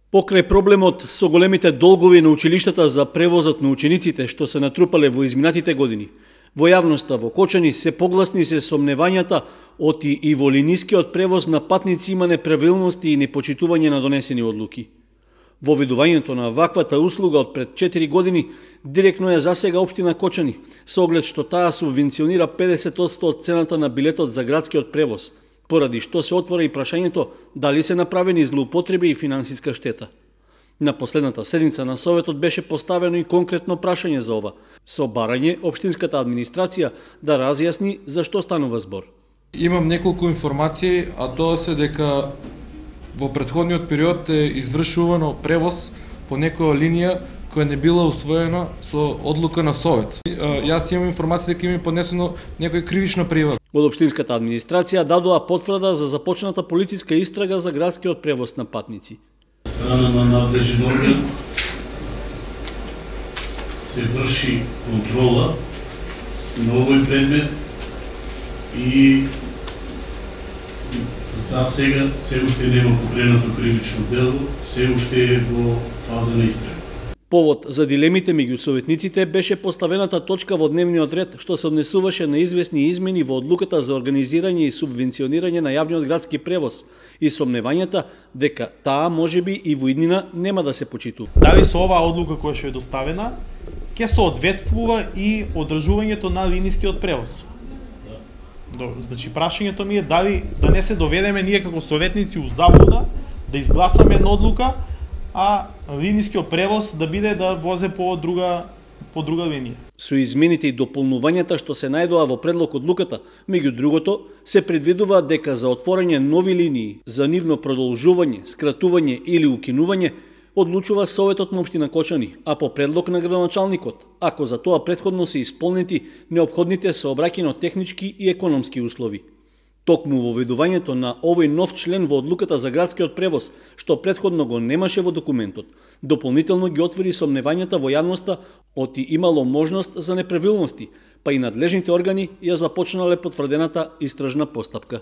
Покрај проблемот со големите долгови на училиштата за превозот на учениците што се натрупале во изминатите години, во јавноста во Кочани се погласни се сомневањата оти и во линискиот превоз на патници има неправилности и непочитување на донесени одлуки. Воведувањето на ваквата услуга од пред 4 години директно ја засега општина Кочани, со оглед што таа субвенционира 50% од цената на билетот за градскиот превоз, поради што се отвора и прашањето дали се направени злоупотреби и финансиска штета. На последната седница на Советот беше поставено и конкретно прашање за ова, со барање општинската администрација да разјасни за што станува збор. Имам неколку информации, а тоа се дека во претходниот период е извршувано превоз по некоја линија која не била усвоена со одлука на Совет. Јас имам информација дека има поднесено некоја кривична прива. Од општинската администрација дадоа потврда за започната полициска истрага за градскиот превоз на патници. Страна на надлежен орган се врши контрола на овој предмет и за сега се уште нема покренато кривично дело, се уште е во фаза на истрага. Повод за дилемите меѓу советниците беше поставената точка во дневниот ред што се однесуваше на известни измени во одлуката за организирање и субвенционирање на јавниот градски превоз и сомневањата дека таа можеби и во иднина нема да се почитува. Дали со оваа одлука која што е доставена ќе соодветствува и одржувањето на линискиот превоз? Значи прашањето ми е дали да не се доведеме ние како советници у заблуда да изгласаме една одлука, а линискиот превоз да биде да возе по друга линија. Со измените и дополнувањата што се најдоа во предлог одлуката, меѓу другото, се предвидува дека за отворање нови линии, за нивно продолжување, скратување или укинување, одлучува Советот на општина Кочани, а по предлог на градоначалникот, ако за тоа претходно се исполнети неопходните сообраќајно-технички и економски услови. Токму воведувањето на овој нов член во одлуката за градскиот превоз, што претходно го немаше во документот, дополнително ги отвори сомневањата во јавноста оти имало можност за неправилности, па и надлежните органи ја започнале потврдената истражна постапка.